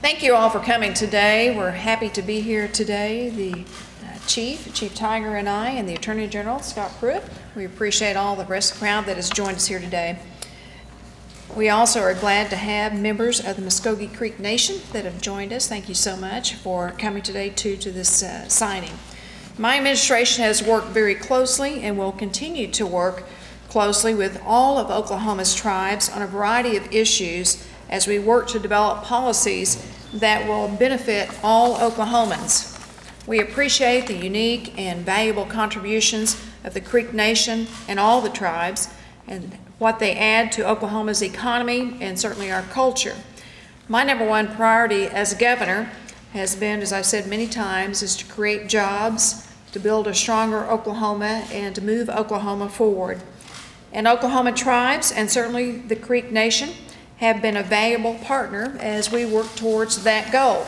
Thank you all for coming today. We're happy to be here today. The Chief Tiger and I, and the Attorney General, Scott Pruitt. We appreciate all the rest of the crowd that has joined us here today. We also are glad to have members of the Muscogee Creek Nation that have joined us. Thank you so much for coming today to this signing. My administration has worked very closely and will continue to work closely with all of Oklahoma's tribes on a variety of issues as we work to develop policies that will benefit all Oklahomans. We appreciate the unique and valuable contributions of the Creek Nation and all the tribes and what they add to Oklahoma's economy and certainly our culture. My number one priority as governor has been, as I've said many times, is to create jobs, to build a stronger Oklahoma, and to move Oklahoma forward. And Oklahoma tribes, and certainly the Creek Nation, have been a valuable partner as we work towards that goal.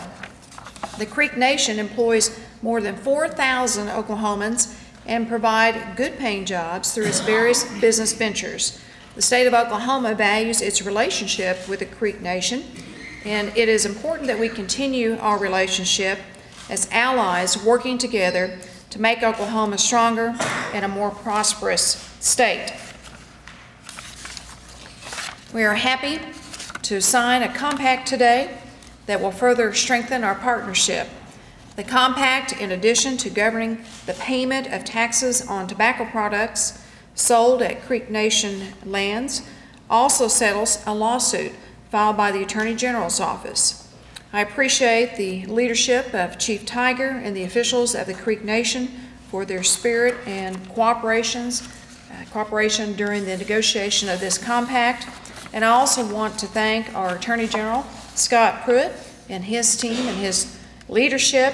The Creek Nation employs more than 4,000 Oklahomans and provide good-paying jobs through its various business ventures. The state of Oklahoma values its relationship with the Creek Nation, and it is important that we continue our relationship as allies working together to make Oklahoma stronger and a more prosperous state. We are happy to sign a compact today that will further strengthen our partnership. The compact, in addition to governing the payment of taxes on tobacco products sold at Creek Nation lands, also settles a lawsuit filed by the Attorney General's office. I appreciate the leadership of Chief Tiger and the officials of the Creek Nation for their spirit and cooperation during the negotiation of this compact. And I also want to thank our Attorney General, Scott Pruitt, and his team and his leadership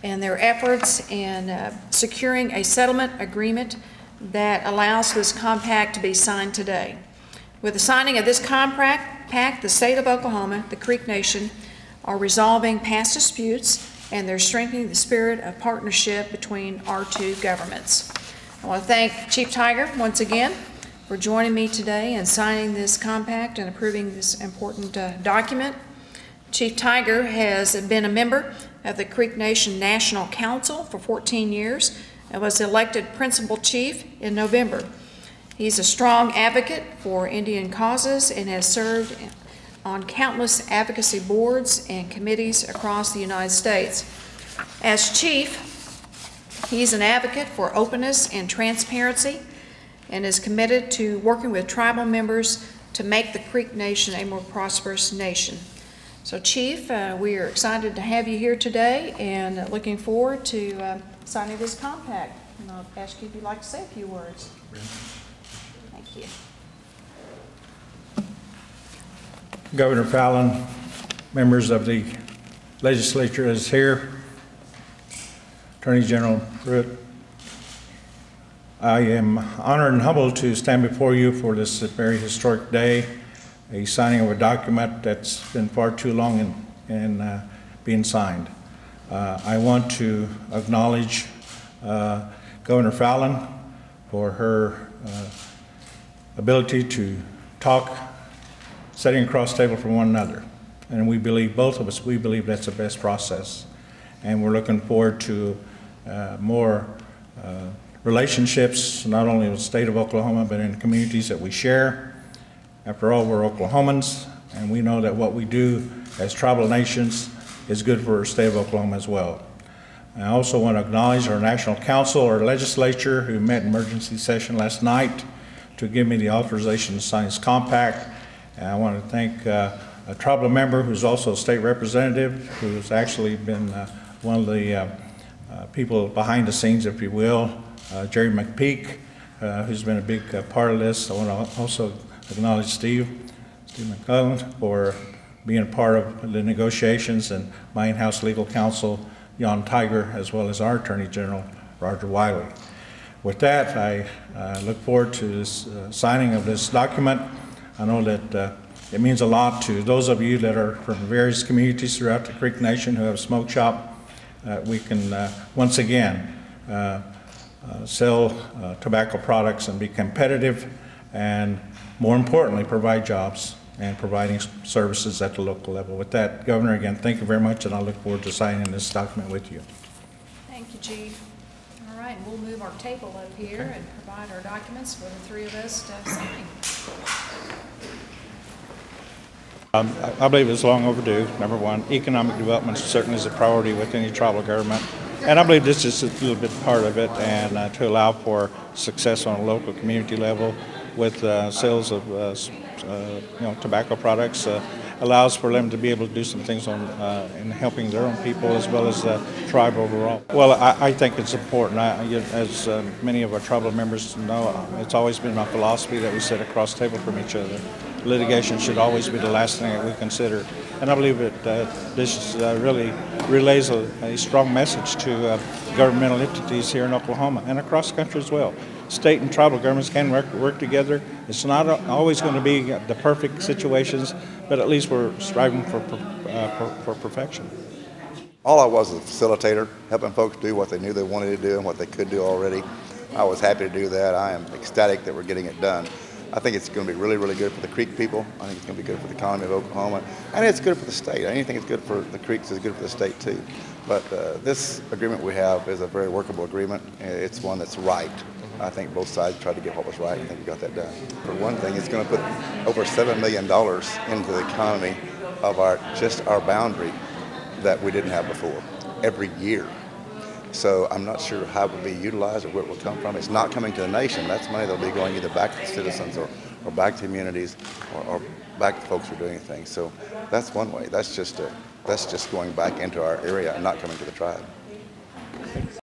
and their efforts in securing a settlement agreement that allows this compact to be signed today. With the signing of this compact, the state of Oklahoma, the Creek Nation, are resolving past disputes, and they're strengthening the spirit of partnership between our two governments. I want to thank Chief Tiger once again for joining me today and signing this compact and approving this important document. Chief Tiger has been a member of the Creek Nation National Council for 14 years and was elected principal chief in November. He's a strong advocate for Indian causes and has served on countless advocacy boards and committees across the United States. As chief, he's an advocate for openness and transparency and is committed to working with tribal members to make the Creek Nation a more prosperous nation. So Chief, we are excited to have you here today and looking forward to signing this compact. And I'll ask you if you'd like to say a few words. Thank you. Governor Fallin, members of the legislature is here, Attorney General Pruitt. I am honored and humbled to stand before you for this very historic day, a signing of a document that's been far too long in being signed. I want to acknowledge Governor Fallin for her ability to talk, sitting across the table from one another. And we believe, both of us, we believe that's the best process. And we're looking forward to more relationships, not only with the state of Oklahoma, but in the communities that we share. After all, we're Oklahomans, and we know that what we do as tribal nations is good for the state of Oklahoma as well. I also want to acknowledge our National Council, our legislature, who met in emergency session last night to give me the authorization to sign this compact. And I want to thank a tribal member who's also a state representative, who's actually been one of the people behind the scenes, if you will, Jerry McPeak, who's been a big part of this. I want to also acknowledge Steve McCullen for being a part of the negotiations, and my in-house legal counsel, Jan Tiger, as well as our Attorney General, Roger Wiley. With that, I look forward to this signing of this document. I know that it means a lot to those of you that are from various communities throughout the Creek Nation who have a smoke shop. We can once again sell tobacco products and be competitive, and more importantly, provide jobs and providing services at the local level. With that, Governor, again, thank you very much, and I look forward to signing this document with you. Thank you, Chief. All right, we'll move our table over here and provide our documents for the three of us to sign. I believe it's long overdue. Number one, economic development certainly is a priority with any tribal government, and I believe this is a little bit part of it, and to allow for success on a local community level with sales of tobacco products allows for them to be able to do some things on in helping their own people as well as the tribe overall. Well, I think it's important. As many of our tribal members know, it's always been my philosophy that we sit across the table from each other. Litigation should always be the last thing that we consider, and I believe that this really relays a strong message to governmental entities here in Oklahoma and across the country as well. State and tribal governments can work together. It's not always going to be the perfect situations, but at least we're striving for perfection. All I was a facilitator, helping folks do what they knew they wanted to do and what they could do already. I was happy to do that. I am ecstatic that we're getting it done. I think it's going to be really, really good for the Creek people. I think it's going to be good for the economy of Oklahoma, and it's good for the state. Anything that's good for the Creeks is good for the state too. But this agreement we have is a very workable agreement. It's one that's right. I think both sides tried to get what was right. I think we got that done. For one thing, it's going to put over $7 million into the economy of just our boundary that we didn't have before every year. So I'm not sure how it will be utilized or where it will come from. It's not coming to the nation. That's money that will be going either back to the citizens or back to communities or back to folks who are doing things. So that's one way. That's just going back into our area and not coming to the tribe.